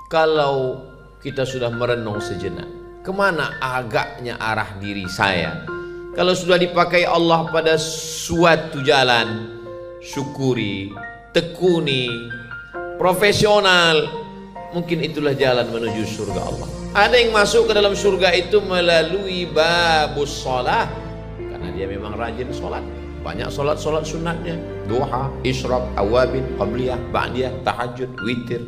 Kalau kita sudah merenung sejenak, kemana agaknya arah diri saya? Kalau sudah dipakai Allah pada suatu jalan, syukuri, tekuni, profesional, mungkin itulah jalan menuju surga Allah. Ada yang masuk ke dalam surga itu melalui babus sholat, karena dia memang rajin sholat. Banyak sholat sunatnya, duha, isyraq, awabin, qabliyah, ba'diyah, tahajud, witir.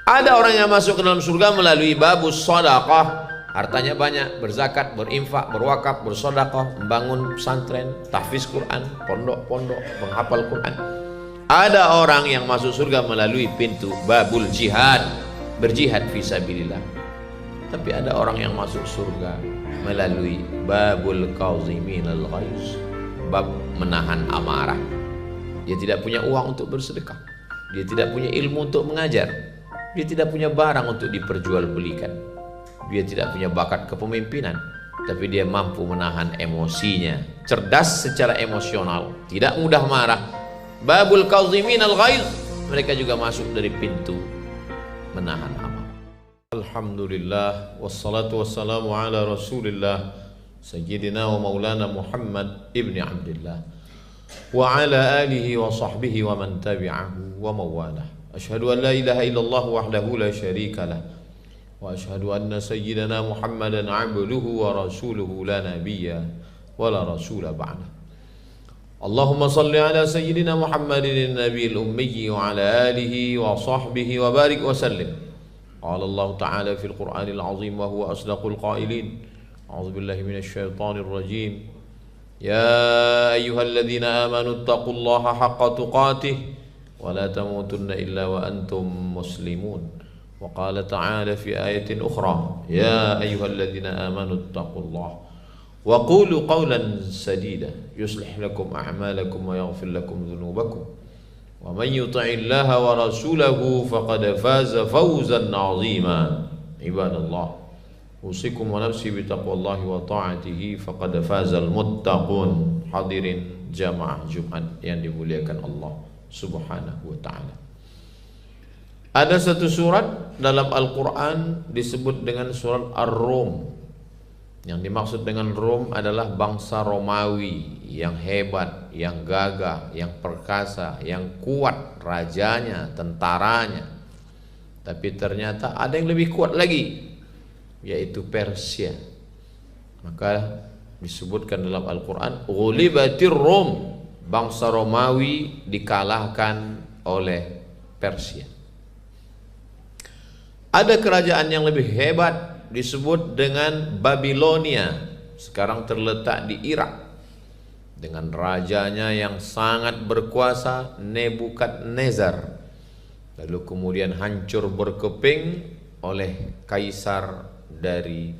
Ada orang yang masuk ke dalam surga melalui babus shadaqah, hartanya banyak, berzakat, berinfak, berwakaf, bersedekah, membangun pesantren, tahfiz Quran, pondok-pondok, menghafal Quran. Ada orang yang masuk surga melalui pintu babul jihad, berjihad fisabilillah. Tapi ada orang yang masuk surga melalui babul qaziminal ghaiz, bab menahan amarah. Dia tidak punya uang untuk bersedekah, dia tidak punya ilmu untuk mengajar, dia tidak punya barang untuk diperjualbelikan, dia tidak punya bakat kepemimpinan, tapi dia mampu menahan emosinya, cerdas secara emosional, tidak mudah marah. Babul qaziminal ghaiz, mereka juga masuk dari pintu menahan amarah. Alhamdulillah, wassalatu wassalamu ala rasulillah Sayyidina wa maulana Muhammad ibni Abdillah wa ala alihi wa sahbihi wa man tabi'ahu wa mawalah. Ashhadu an la ilaha illallah wahdahu la syarika lah, wa ashhadu anna sayyidina Muhammadan abduhu wa rasuluhu la nabiyya wa la rasula ba'dah. Allahumma salli ala sayyidina Muhammadin nabiyil ummi wa ala alihi wa sahbihi wa barik wa sallim. Qala Allah ta'ala fil Qur'anil azim wa huwa asdaqul qailin. A'udzu billahi minasy syaithanir rajim. Ya ayyuhalladzina amanu taqullaha haqqa tuqatih wa la tamutunna illa wa antum muslimun. Wa qala ta'ala fi ayatin ukhra, ya ayyuhalladzina amanu taqullaha wa qulu qawlan sadida yuslih lakum a'malakum wa yaghfir lakum dhunubakum. Wa man yuti'illaha wa rasulahu faqad faza fawzan 'azima. Ibadallah, usikum wa nafsi bitaqwallahi wa ta'atihi faqad fazal muttaqun. Hadirin jamaah Jumat yang dimuliakan Allah Subhanahu wa ta'ala. Ada satu surat dalam Al-Quran disebut dengan surat Ar-Rum. Yang dimaksud dengan Rum adalah bangsa Romawi yang hebat, yang gagah, yang perkasa, yang kuat rajanya, tentaranya. Tapi ternyata ada yang lebih kuat lagi, yaitu Persia. Maka disebutkan dalam Al-Quran, ghulibatir Rum, bangsa Romawi dikalahkan oleh Persia. Ada kerajaan yang lebih hebat disebut dengan Babilonia, sekarang terletak di Irak, dengan rajanya yang sangat berkuasa, Nebukadnezar. Lalu kemudian hancur berkeping oleh kaisar dari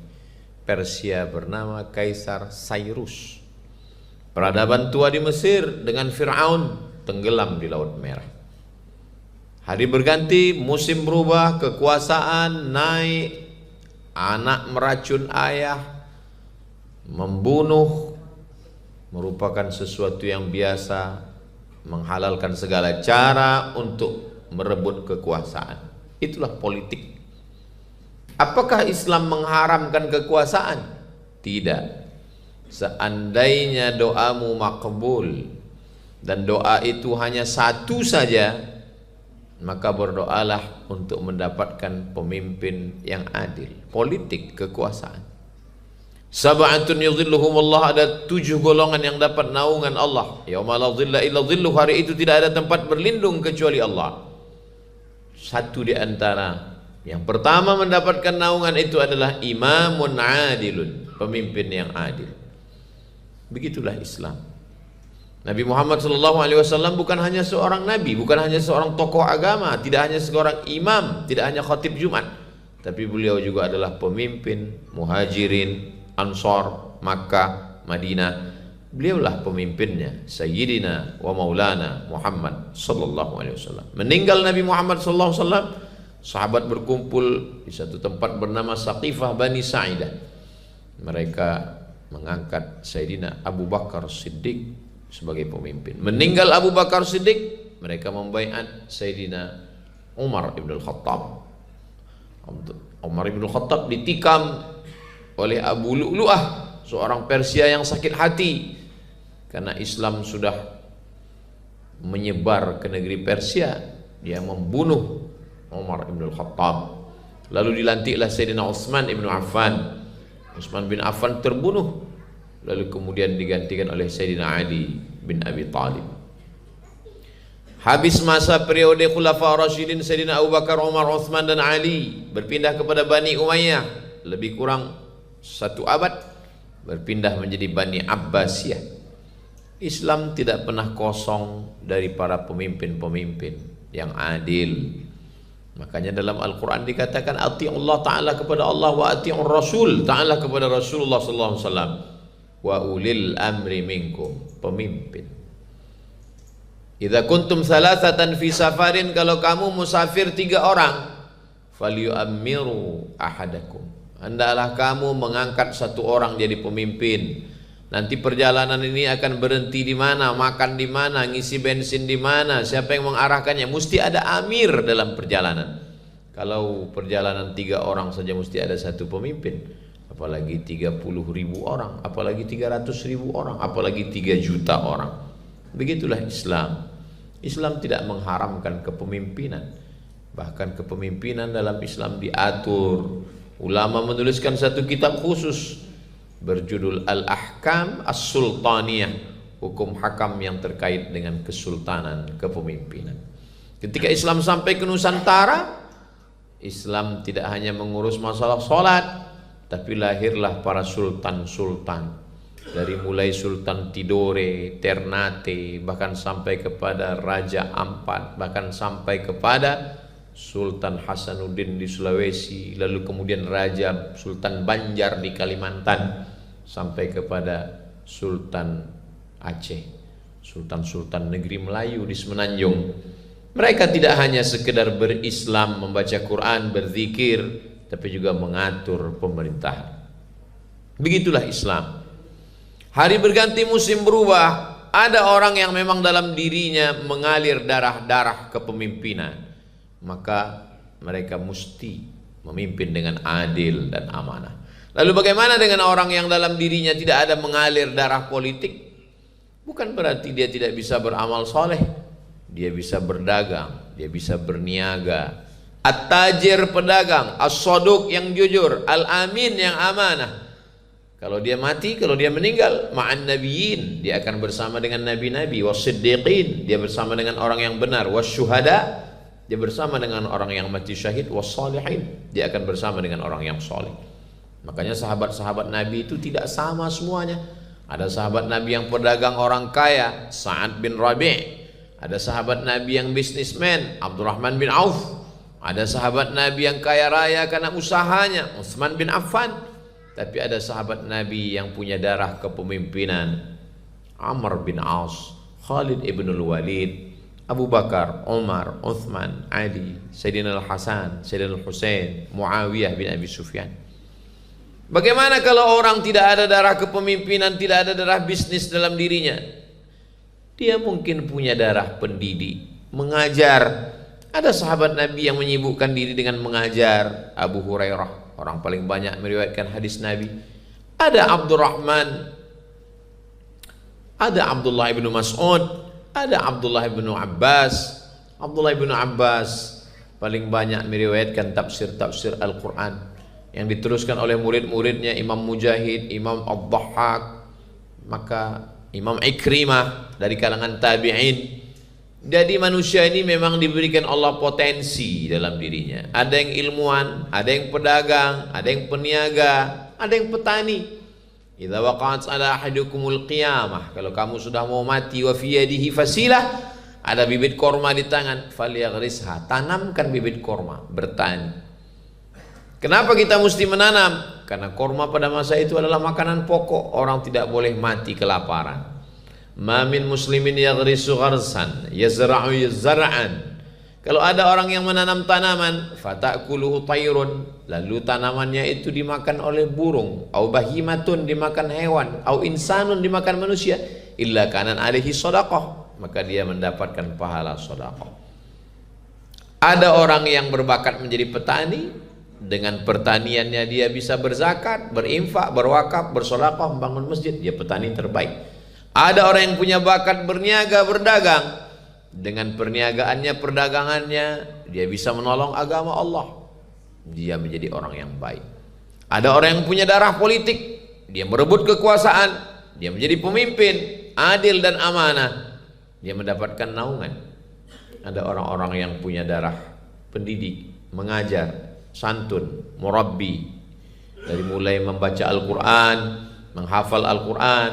Persia bernama Kaisar Cyrus. Peradaban tua di Mesir dengan Fir'aun tenggelam di Laut Merah. Hari berganti, musim berubah, kekuasaan naik. Anak meracun ayah, membunuh merupakan sesuatu yang biasa, menghalalkan segala cara untuk merebut kekuasaan. Itulah politik. Apakah Islam mengharamkan kekuasaan? Tidak. Seandainya doamu makbul dan doa itu hanya satu saja, maka berdoalah untuk mendapatkan pemimpin yang adil. Politik kekuasaan. Sab'atun yudhilluhumullah, ada 7 golongan yang dapat naungan Allah. Yauma la dhilla illa dhilluh, hari itu tidak ada tempat berlindung kecuali Allah. Satu di antara yang pertama mendapatkan naungan itu adalah imamun adilun, pemimpin yang adil. Begitulah Islam. Nabi Muhammad SAW bukan hanya seorang nabi, bukan hanya seorang tokoh agama, tidak hanya seorang imam, tidak hanya khatib Jumat, tapi beliau juga adalah pemimpin Muhajirin, Ansar, Makkah, Madinah. Beliaulah pemimpinnya, Sayyidina wa Maulana Muhammad SAW. Meninggal Nabi Muhammad SAW, sahabat berkumpul di satu tempat bernama Saqifah Bani Sa'idah. Mereka mengangkat Sayyidina Abu Bakar Siddiq sebagai pemimpin. Meninggal Abu Bakar Siddiq, mereka membaiat Sayyidina Umar ibn al-Khattab. Umar bin Khattab ditikam oleh Abu Lu'lu'ah, seorang Persia yang sakit hati karena Islam sudah menyebar ke negeri Persia. Dia membunuh Umar bin Khattab. Lalu dilantiklah Sayyidina Utsman bin Affan. Utsman bin Affan terbunuh, lalu kemudian digantikan oleh Sayyidina Ali bin Abi Thalib. Habis masa periode Khulafa Rasyidin, Sayyidina Abu Bakar, Umar, Utsman dan Ali berpindah kepada Bani Umayyah, lebih kurang 1 abad, berpindah menjadi Bani Abbasiyah. Islam tidak pernah kosong dari para pemimpin-pemimpin yang adil. Makanya dalam Al-Quran dikatakan ati'ullah, ta'ala kepada Allah, wa ati'ur Rasul, ta'ala kepada Rasulullah sallallahu alaihi wasallam, wa ulil amri minkum, pemimpin. Idza kuntum salasatan fi safarin, kalau kamu musafir 3 orang, falyu'ammiru ahadakum, hendaklah kamu mengangkat 1 orang jadi pemimpin. Nanti perjalanan ini akan berhenti di mana, makan di mana, ngisi bensin di mana, siapa yang mengarahkannya. Mesti ada amir dalam perjalanan. Kalau perjalanan 3 orang saja mesti ada 1 pemimpin, apalagi 30.000 orang, apalagi 300.000 orang, apalagi 3 juta orang. Begitulah Islam. Islam tidak mengharamkan kepemimpinan. Bahkan kepemimpinan dalam Islam diatur. Ulama menuliskan 1 kitab khusus berjudul Al-Ahkam As-Sultaniyah, hukum hakam yang terkait dengan kesultanan, kepemimpinan. Ketika Islam sampai ke Nusantara, Islam tidak hanya mengurus masalah sholat, tapi lahirlah para sultan-sultan. Dari mulai Sultan Tidore, Ternate, bahkan sampai kepada Raja Ampat, bahkan sampai kepada Sultan Hasanuddin di Sulawesi, lalu kemudian Raja Sultan Banjar di Kalimantan, sampai kepada Sultan Aceh, Sultan-sultan negeri Melayu di Semenanjung. Mereka tidak hanya sekedar berislam, membaca Quran, berzikir, tapi juga mengatur pemerintahan. Begitulah Islam. Hari berganti, musim berubah. Ada orang yang memang dalam dirinya mengalir darah-darah kepemimpinan, maka mereka mesti memimpin dengan adil dan amanah. Lalu bagaimana dengan orang yang dalam dirinya tidak ada mengalir darah politik? Bukan berarti dia tidak bisa beramal soleh. Dia bisa berdagang, dia bisa berniaga. At-tajir pedagang, as-saduq yang jujur, al-amin yang amanah. Kalau dia mati, kalau dia meninggal, ma'an nabiyyin, dia akan bersama dengan nabi-nabi, was-siddiqin, dia bersama dengan orang yang benar, was-syuhada, dia bersama dengan orang yang mati syahid, was-salihin, dia akan bersama dengan orang yang soleh. Makanya sahabat-sahabat Nabi itu tidak sama semuanya. Ada sahabat Nabi yang pedagang orang kaya, Sa'ad bin Rabi'. Ada sahabat Nabi yang bisnismen, Abdurrahman bin Auf. Ada sahabat Nabi yang kaya raya karena usahanya, Utsman bin Affan. Tapi ada sahabat Nabi yang punya darah kepemimpinan, Amr bin As, Khalid ibn al-Walid, Abu Bakar, Umar, Uthman, Ali, Sayyidina al-Hasan, Sayyidina al-Husain, Muawiyah bin Abi Sufyan. Bagaimana kalau orang tidak ada darah kepemimpinan, tidak ada darah bisnis dalam dirinya? Dia mungkin punya darah pendidik, mengajar. Ada sahabat Nabi yang menyibukkan diri dengan mengajar. Abu Hurairah, orang paling banyak meriwayatkan hadis Nabi. Ada Abdurrahman, ada Abdullah ibn Mas'ud, ada Abdullah ibn Abbas. Abdullah ibn Abbas paling banyak meriwayatkan tafsir-tafsir Al-Quran yang diteruskan oleh murid-muridnya Imam Mujahid, Imam Ad-Dhahhak, maka Imam Ikrimah dari kalangan tabi'in. Jadi manusia ini memang diberikan Allah potensi dalam dirinya. Ada yang ilmuwan, ada yang pedagang, ada yang peniaga, ada yang petani. Idza waqa'at ala ahadukumul qiyamah, kalau kamu sudah mau mati, wa fi yadihi fasilah, ada bibit korma di tangan, falyaghrisha, tanamkan bibit korma, bertani. Kenapa kita mesti menanam? Karena korma pada masa itu adalah makanan pokok. Orang tidak boleh mati kelaparan. Ma min muslimin yaghrisu gharsan yazra'u zar'an. Kalau ada orang yang menanam tanaman, fatakuluhu tayrun, lalu tanamannya itu dimakan oleh burung, au bahimatun, dimakan hewan, au insanun, dimakan manusia, illa kanan alaihi shadaqah, maka dia mendapatkan pahala sedekah. Ada orang yang berbakat menjadi petani, Dengan pertaniannya dia bisa berzakat, berinfak, berwakaf, bersedekah, membangun masjid. Dia petani terbaik. Ada orang yang punya bakat berniaga, berdagang. Dengan perniagaannya, perdagangannya, dia bisa menolong agama Allah. Dia menjadi orang yang baik. Ada orang yang punya darah politik, dia merebut kekuasaan, dia menjadi pemimpin, adil dan amanah, dia mendapatkan naungan. Ada orang-orang yang punya darah pendidik, mengajar, santun, murabbi, dari mulai membaca Al-Quran, menghafal Al-Quran,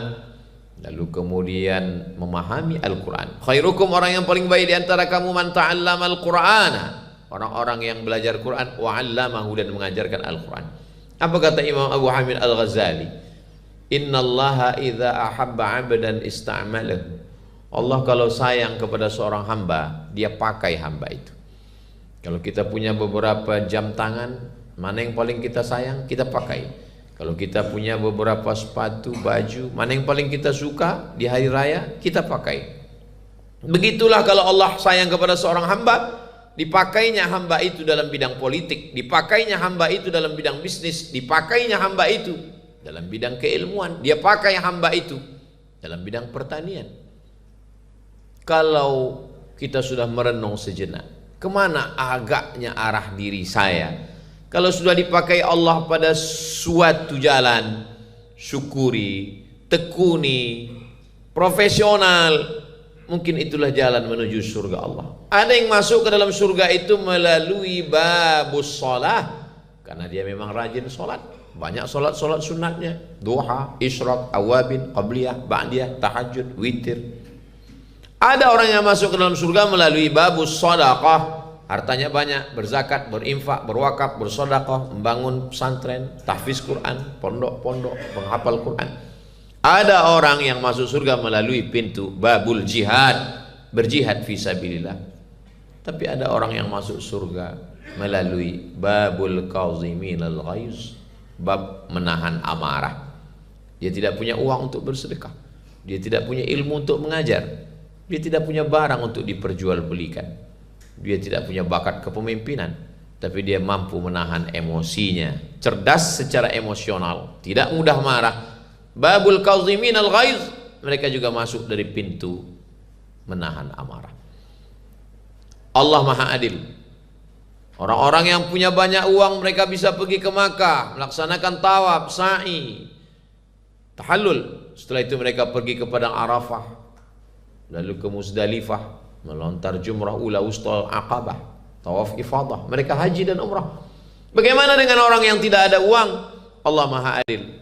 lalu kemudian memahami Al-Quran. Khairukum, orang yang paling baik di antara kamu, man ta'allama Al-Qur'ana, orang-orang yang belajar Quran, wa 'allamahu, dan mengajarkan Al-Quran. Apa kata Imam Abu Hamid Al-Ghazali? Innallaha idza ahabba 'abdan ista'malahu. Allah kalau sayang kepada seorang hamba, dia pakai hamba itu. Kalau kita punya beberapa jam tangan, mana yang paling kita sayang, kita pakai. Kalau kita punya beberapa sepatu, baju, mana yang paling kita suka di hari raya, kita pakai. Begitulah kalau Allah sayang kepada seorang hamba, dipakainya hamba itu dalam bidang politik, dipakainya hamba itu dalam bidang bisnis, dipakainya hamba itu dalam bidang keilmuan, dia pakai hamba itu dalam bidang pertanian. Kalau kita sudah merenung sejenak, kemana agaknya arah diri saya? Kalau sudah dipakai Allah pada suatu jalan, syukuri, tekuni, profesional, mungkin itulah jalan menuju surga Allah. Ada yang masuk ke dalam surga itu melalui babus sholah, karena dia memang rajin sholat. Banyak sholat sunatnya, duha, isyraq, awabin, qabliyah, ba'diyah, tahajud, witir. Ada orang yang masuk ke dalam surga melalui babus shadaqah, hartanya banyak, berzakat, berinfak, berwakaf, bersedekah, membangun pesantren, tahfiz Quran, pondok-pondok, menghafal Quran. Ada orang yang masuk surga melalui pintu babul jihad, berjihad fi sabilillah. Tapi ada orang yang masuk surga melalui babul kaziminal ghaiz, bab menahan amarah. Dia tidak punya uang untuk bersedekah, dia tidak punya ilmu untuk mengajar, dia tidak punya barang untuk diperjualbelikan, dia tidak punya bakat kepemimpinan, tapi dia mampu menahan emosinya, cerdas secara emosional, tidak mudah marah. Babul kazimin al-ghaiz, mereka juga masuk dari pintu menahan amarah. Allah Maha Adil. Orang-orang yang punya banyak uang, mereka bisa pergi ke Makkah, melaksanakan tawaf, sa'i, tahallul. Setelah itu mereka pergi ke padang Arafah, lalu ke Muzdalifah, melontar jumrah ula ustal aqabah, tawaf ifadah. Mereka haji dan umrah. Bagaimana dengan orang yang tidak ada uang? Allah Maha Adil.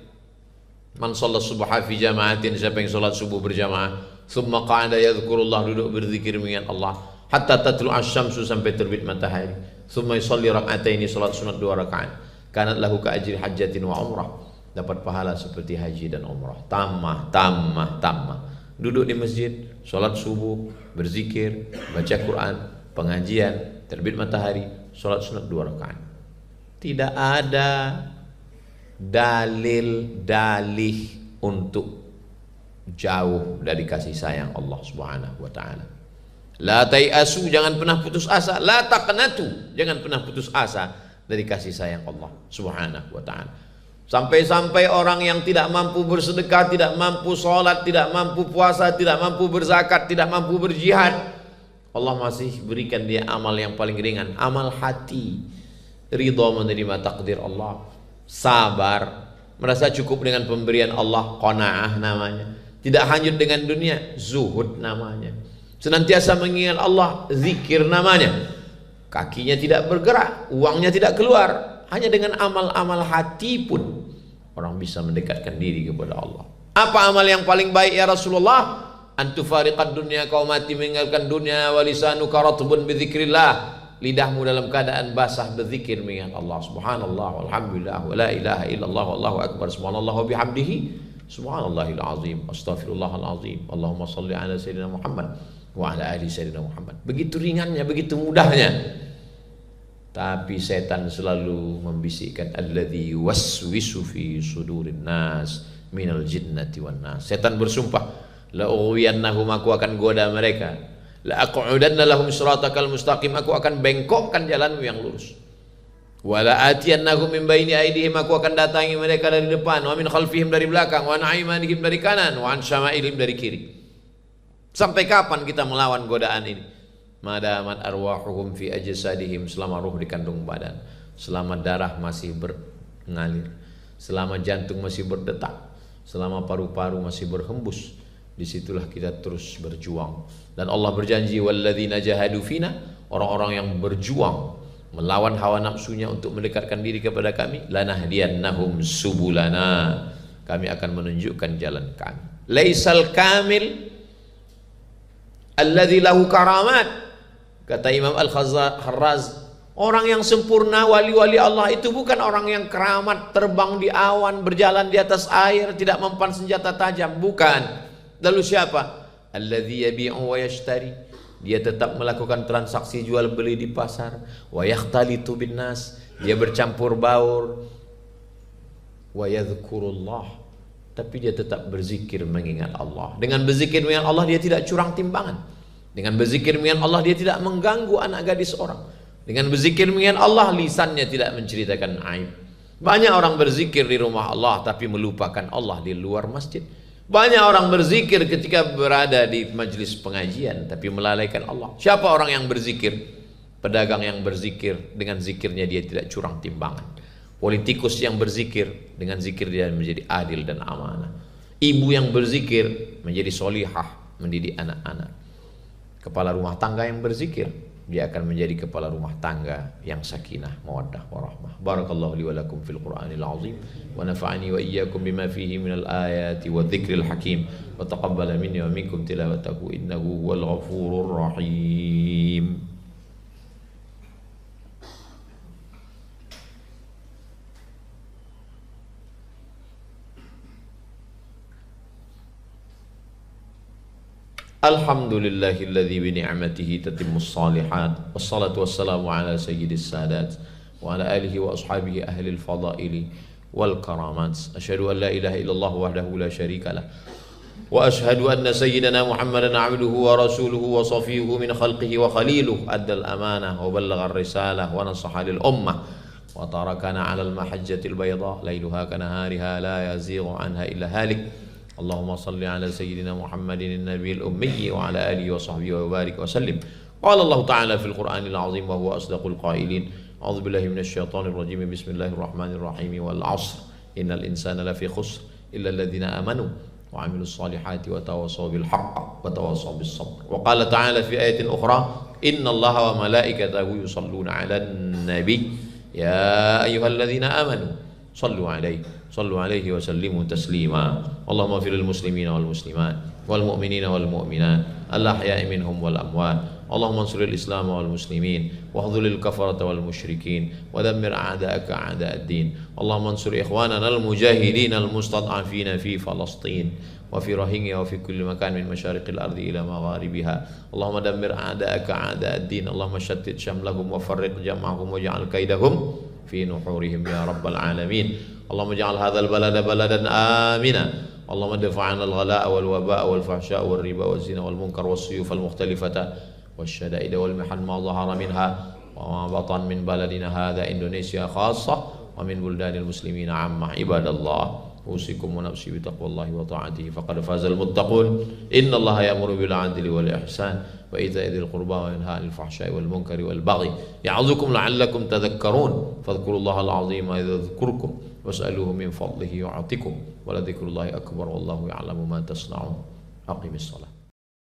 Man shalla subha fi jama'atin, siapa yang salat subuh berjamaah, thumma qa'ada yadhkurullah, duduk berzikir mengingat Allah, hatta tatlu asy-syamsu, sampai terbit matahari, thumma yusalli rak'ataini, salat sunat 2 rakaat, kanat lahu ka ajri hajjatin wa umrah, dapat pahala seperti haji dan umrah. Tamah. Duduk di masjid, salat subuh, berzikir, baca Quran, pengajian, terbit matahari, salat sunat 2 rakaat. Tidak ada dalih untuk jauh dari kasih sayang Allah Subhanahu wa taala. La tai'asu, jangan pernah putus asa. La taqnatu, jangan pernah putus asa dari kasih sayang Allah Subhanahu wa taala. Sampai-sampai orang yang tidak mampu bersedekah, tidak mampu sholat, tidak mampu puasa, tidak mampu berzakat, tidak mampu berjihad, Allah masih berikan dia amal yang paling ringan, amal hati, ridha menerima takdir Allah, sabar, merasa cukup dengan pemberian Allah, qanaah namanya, tidak hanyut dengan dunia, zuhud namanya, senantiasa mengingat Allah, zikir namanya, kakinya tidak bergerak, uangnya tidak keluar. Hanya dengan amal-amal hati pun orang bisa mendekatkan diri kepada Allah. Apa amal yang paling baik ya Rasulullah? Antufariqad dunya, kau mati meninggalkan dunia, walisanuka ratbun bidzikrillah, lidahmu dalam keadaan basah berzikir mengingat Allah. Subhanallah walhamdulillah wa la ilaha illallah wallahu akbar, subhanallah wa bihamdihi subhanallahil azim, astaghfirullahal azim, Allahumma shalli ala sayyidina Muhammad wa ala ali sayyidina Muhammad. Begitu ringannya, begitu mudahnya. Tapi setan selalu membisikkan, alladzi waswisu fi sudurin nas minal jinnati wan nas. Setan bersumpah, la ughwiyannahum, aku akan goda mereka, la aqudanna lahum siratakal mustaqim, aku akan bengkokkan jalanmu yang lurus. Wala atiyannahum min baini aydihim, aku akan datangi mereka dari depan, wa min khalfihim dari belakang, wa an aymanihim dari kanan, wa an syama'ilihim dari kiri. Sampai kapan kita melawan godaan ini? Madamat arwahuhum fi ajsadihim, selama ruh di kandung badan, selama darah masih mengalir, selama jantung masih berdetak, selama paru-paru masih berhembus, disitulah kita terus berjuang. Dan Allah berjanji, walladzina jahadu fina, orang-orang yang berjuang melawan hawa nafsunya untuk mendekatkan diri kepada kami, lanahdiyannahum subulana, kami akan menunjukkan jalan kami. Laisal kamil alladzi lahu karamat, kata Imam Al-Kharraz, orang yang sempurna, wali-wali Allah itu bukan orang yang keramat, terbang di awan, berjalan di atas air, tidak mempan senjata tajam, bukan. Lalu siapa? Alladzi yabi'u wa yashtari, dia tetap melakukan transaksi jual beli di pasar, wa yakhtalitu bin nas, dia bercampur baur, wa yadhkurullah, tapi dia tetap berzikir mengingat Allah. Dengan berzikir mengingat Allah dia tidak curang timbangan. Dengan berzikir mengingat Allah dia tidak mengganggu anak gadis orang. Dengan berzikir mengingat Allah lisannya tidak menceritakan aib. Banyak orang berzikir di rumah Allah tapi melupakan Allah di luar masjid. Banyak orang berzikir ketika berada di majelis pengajian tapi melalaikan Allah. Siapa orang yang berzikir? Pedagang yang berzikir, dengan zikirnya dia tidak curang timbangan. Politikus yang berzikir, dengan zikir dia menjadi adil dan amanah. Ibu yang berzikir menjadi solihah, mendidik anak-anak. Kepala rumah tangga yang berzikir, dia akan menjadi kepala rumah tangga yang sakinah, mawaddah, warahmah. Barakallahu li wa lakum fil Qur'anil azim, wa nafa'ani wa iyyakum bima fihi minal ayati wa dzikril hakim, wa taqabbala minni wa minkum tilawatahu innahu huwal ghafurur rahim. Alhamdulillahilladzi bi ni'matihi tatimmus shalihat, wassalatu wassalamu ala sayyidis sadat wa ala alihi wa ashabihi ahlil fadaili wal karamat. Asyhadu an la ilaha illallah wahdahu la syarika lah, wa asyhadu anna sayyidana Muhammadan abduhu wa rasuluhu wa safiyuhu min khalqihi wa khaliluhu, addal amanah wa ballagha risalah wa nasaha lil ummah wa tarakana 'alal mahajjatil bayda lailuha kanahariha la yazighu anha illa halik. Allahumma salli ala sayyidina Muhammadin an-nabiyil ummi wa ala alihi wa sahbihi wa barik wa sallim. Qala Allah ta'ala fil Qur'anil azim wa huwa asdaqul qailin. A'udzu billahi minasy syaithanir rajim. Bismillahirrahmanirrahim. Wal 'ashr innal insana lafi khusr illa alladhina amanu wa 'amilus solihati wa tawassaw bil haqq wa tawassaw bis sabr. Wa qala ta'ala fi ayatin ukhra, innallaha wa malaikatahu yusalluna 'alan nabi ya ayyuhalladzina amanu sallu alaihi wa sallimu taslima. Allahumma fil muslimina wal muslimat wal mu'minina wal mu'minat al ahya'i minhum wal amwat. Allahumma ansuril islam wal muslimin wa hdhulil kafarata wal musyrikin wa dammir a'da'aka a'da'ad-din. Allahumma ansur ikhwanana al mujahidin al mustad'afina fi Falastin wa fi Rohingya wa fi kulli makan min masyariqil ardi ila magharibiha. Allahumma dammir a'da'aka a'da'ad-din. Allahumma shattit shamlahum wa farriq jam'ahum wa ja'al kaidahum fi nuhurihim ya rabbal alamin. Allahumma ja'al hadzal balada baladan amina. Allahumma dafa'na al-ghala' wal waba' wal fahsya' wal riba wal zina wal munkar was suyuf al mukhtalifata wasyada'id wal mihan ma dhahara minha wa ma batan min baladina hadha Indonesia khassah wa min buldanil muslimina 'amma. Ibadallah, usikum wa nafsi bi taqwallahi wa ta'atihi faqad fazal muttaqun. Innallaha ya'muru bil 'adli wal ihsan wa ita'i dzil qurba wa yanha 'anil fahsya'i wal munkari wal baghi ya'idzukum la'allakum tadhakkarun. Fadhkurullahal 'azima yadhkurkum was'aluhu min fadlihi yu'atikum wa la dzikrullahi akbar wallahu ya'lamu ma tasna'un. Aqimis shalah.